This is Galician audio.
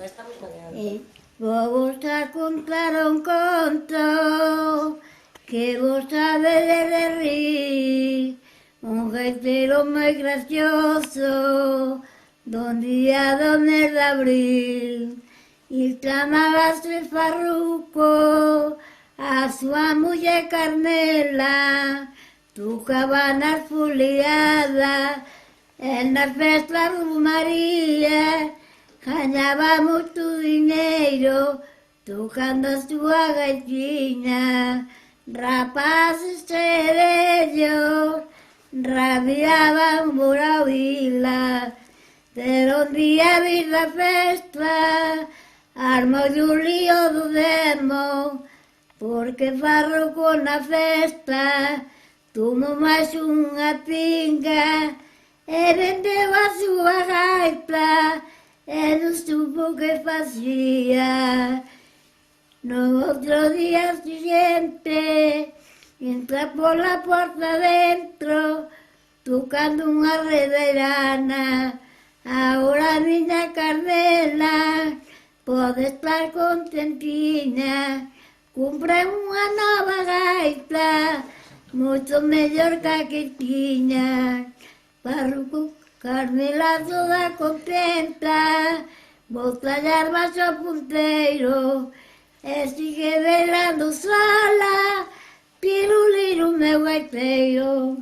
estamos coreando. Vou a contar un conto que vos sabedes de rir. Un gaitero moi gracioso don día do mes de abril. E chamábase Farruco a súa muller Carmela. Tocaban as foliadas e nas festas María. Gañaba moito diñeiro tocando a súa gaitiña. Rapaces e vellos rabiaban por a vila, pero un día vi da festa armou un lío do demo, porque Farruco na festa tomou máis unha pinga e vendeu a súa gaita e non supo que facía. No outro día siguiente entra pola porta dentro tocando unha reverana. Agora miña Carmela pode estar contentiña, comprei unha nova gaita moito mellor ca que tiña. Farruco, Carmela toda contenta, vou tallar baixo punteiro e sigue velando sola, piruliro meu gaiteiro.